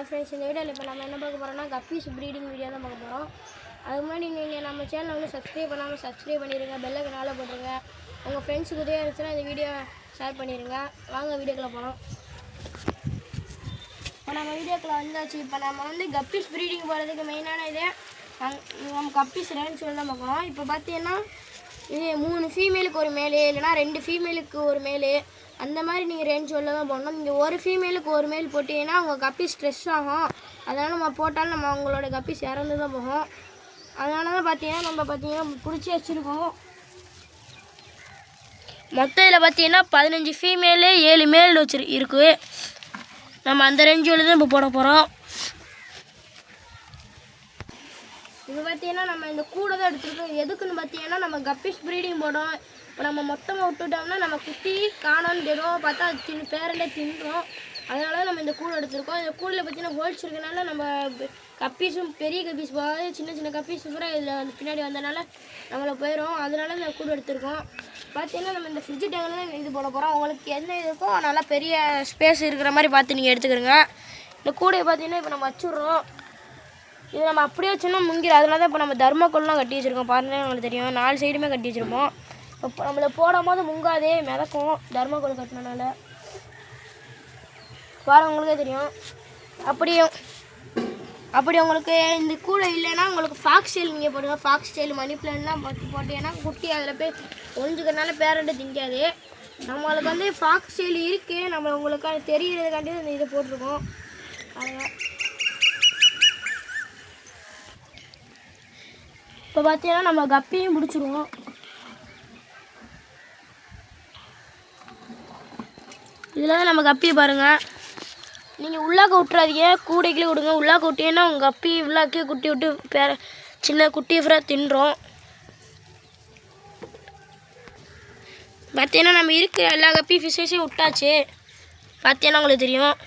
Friends, இந்த வீடியோவில் இப்போ நம்ம என்ன பார்க்க போகிறோம்னா கப்பீஸ் ப்ரீடிங் வீடியோ தான் பார்க்க போகிறோம். அதுக்கு முன்னாடி நீங்கள் நம்ம சேனலை வந்து சப்ஸ்கிரைப் பண்ணாமல் சப்ஸ்கிரைப் பண்ணிடுங்க, பெல்லுக்கு நாளை போட்டுருங்க. உங்கள் ஃப்ரெண்ட்ஸுக்கு உதவியாக இருந்துச்சுன்னா இந்த வீடியோ ஷேர் பண்ணிடுங்க. வாங்க வீடியோக்குள்ளே போகிறோம். இப்போ நம்ம வீடியோக்குள்ளே வந்தாச்சு. இப்போ நம்ம வந்து கப்பீஸ் ப்ரீடிங் போகிறதுக்கு மெயினான இதே நம்ம கப்பீஸ் ரேஞ்ச் சொல்லி தான் பார்க்கணும். இப்போ பார்த்தீங்கன்னா இது 3 ஃபீமேலுக்கு ஒரு மேலு, இல்லைனா 2 ஃபீமேலுக்கு ஒரு மேலு, அந்த மாதிரி நீங்கள் ரேஞ்ச் உள்ள தான் போடணும். நீங்கள் ஒரு ஃபீமேலுக்கு ஒரு மேல் போட்டிங்கன்னா உங்கள் கப்பீஸ் ஸ்ட்ரெஸ் ஆகும். அதனால் நம்ம போட்டாலும் நம்ம அவங்களோட கப்பீஸ் இறந்து தான் போகும். அதனால தான் பார்த்தீங்கன்னா பிடிச்சி வச்சுருக்கோம். மொத்தம் இதில் பார்த்தீங்கன்னா 15 ஃபீமேலு 7 மேல் இருக்குது. நம்ம அந்த ரேஞ்சில் தான் இப்போ போட போகிறோம். இது பார்த்தீங்கன்னா நம்ம இந்த கூட தான் எடுத்துருக்கோம். எதுக்குன்னு பார்த்தீங்கன்னா நம்ம கப்பீஸ் ப்ரீடிங் போடும். இப்போ நம்ம மொத்தமாக விட்டுட்டோம்னா நம்ம குட்டி காணோன்னு தெரியும், பார்த்தா அது பேரண்டே தின்றோம். அதனால நம்ம இந்த கூடை எடுத்துருக்கோம். இந்த கூடையில் பார்த்தீங்கன்னா ஹோல்ஸ் இருக்கனால நம்ம கப்பீஸும் பெரிய கப்பீஸ் போகாது, சின்ன சின்ன கப்பீஸ் பூரா இதில் வந்து பின்னாடி வந்தனால நம்மளை போயிடும். அதனால இந்த கூடை எடுத்துருக்கோம். பார்த்தீங்கன்னா நம்ம இந்த ஃப்ரிட்ஜ் டேங்கில் தான் இது போட போகிறோம். உங்களுக்கு என்ன இருக்கோ நல்லா பெரிய ஸ்பேஸ் இருக்கிற மாதிரி பார்த்து நீங்கள் எடுத்துக்கிறோங்க. இந்த கூடையை பார்த்தீங்கன்னா இப்போ நம்ம வச்சுட்றோம். இது நம்ம அப்படியே வச்சோம்னா முங்கிடும். அதனால தான் இப்போ நம்ம தர்மக்கோல்லாம் கட்டி வச்சுருக்கோம். பாருங்கள், நம்மளுக்கு தெரியும் 4 சைடுமே கட்டி வச்சுருப்போம். இப்போ நம்மளை போடும் போது முங்காதே மிதக்கும் தர்மக்கோல் கட்டினனால. பாருங்கள், உங்களுக்கே தெரியும். அப்படி உங்களுக்கு இந்த கூடை இல்லைன்னா உங்களுக்கு ஃபாக்ஸ் ஸ்டைல் நீங்கள் போடுங்க. ஃபாக்ஸ் ஸ்டைல் மணி பிளான்லாம் போட்டீங்கன்னா குட்டி அதில் போய் ஒழிஞ்சுக்கிறனால பேரண்ட்டு திங்காது. நம்மளுக்கு வந்து ஃபாக்ஸ் ஸ்டைல் இருக்குது, நம்ம உங்களுக்கு தெரிகிறதுக்காண்டி அந்த இதை போட்டிருக்கோம். அதனால் இப்போ பார்த்தீங்கன்னா நம்ம கப்பியும் பிடிச்சிருவோம். இதில் தான் நம்ம கப்பியை பாருங்கள். நீங்கள் உள்ளாக்க விட்டுறாதீங்க, கூடைக்குள்ளே விடுங்க. உள்ளாக்க விட்டீங்கன்னா உங்கள் கப்பி உள்ளாக்கே குட்டி விட்டு சின்ன குட்டியை ஃபுல்லாக தின்றோம். பார்த்தீங்கன்னா நம்ம இருக்கிற எல்லா கப்பி ஃபிஷ்ஷையும் விட்டாச்சு. பார்த்தீங்கன்னா உங்களுக்கு தெரியும்.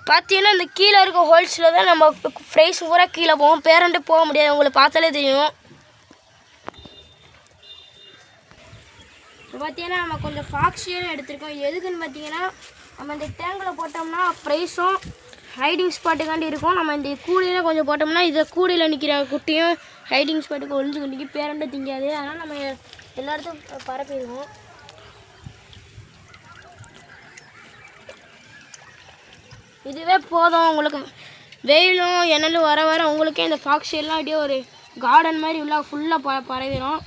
பார்த்தீங்கன்னா இந்த கீழே இருக்க ஹோல்ஸில் தான் நம்ம ஃப்ரைஸ் பூரா கீழே போவோம். பேரண்ட்டு போக முடியாது, உங்களுக்கு பார்த்தாலே தெரியும். இப்போ பார்த்தீங்கன்னா நம்ம கொஞ்சம் ஃபாக்ஸியும் எடுத்துருக்கோம். எதுக்குன்னு பார்த்தீங்கன்னா நம்ம இந்த டேங்கில் போட்டோம்னா ஃப்ரைஸும் ஹைடிங் ஸ்பாட்டுக்காண்டி இருக்கும். நம்ம இந்த கூடையில் கொஞ்சம் போட்டோம்னா இதை கூடையில் நிற்கிற குட்டியும் ஹைடிங் ஸ்பாட்டுக்கு ஒழிஞ்சு நிற்கி பேரண்ட்டு திங்காது. அதனால் நம்ம எல்லா இடத்தும் பரப்பிடுவோம். இதுவே போதும். உங்களுக்கு வெயிலும் எண்ணலும் வர வர உங்களுக்கே இந்த ஃபாக்ஸ் எல்லாம் அப்படியே ஒரு கார்டன் மாதிரி உள்ள ஃபுல்லாக பரவிடும்.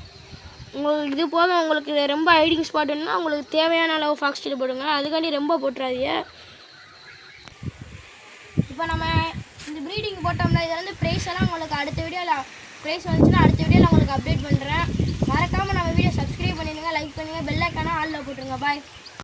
உங்களுக்கு இது போதும். உங்களுக்கு ரொம்ப ஹைடிங் ஸ்பாட்டுன்னா உங்களுக்கு தேவையான அளவு ஃபாக்ஸ் ஸ்டைல் போடுங்க. அதுக்காண்டி ரொம்ப போட்டுறாதீங்க. இப்போ நம்ம இந்த ப்ரீடிங் போட்டோம்னா இதில் வந்து ப்ரைஸ் எல்லாம் உங்களுக்கு அடுத்த வீடியோவில் ப்ரைஸ் வந்துச்சுன்னா அடுத்த வீடியோவில் உங்களுக்கு அப்டேட் பண்ணுறேன். மறக்காமல் நம்ம வீடியோ சப்ஸ்கிரைப் பண்ணிடுங்க, லைக் பண்ணுங்கள், பெல் ஐக்கானை ஆலில் போட்டுருங்க. பாய்.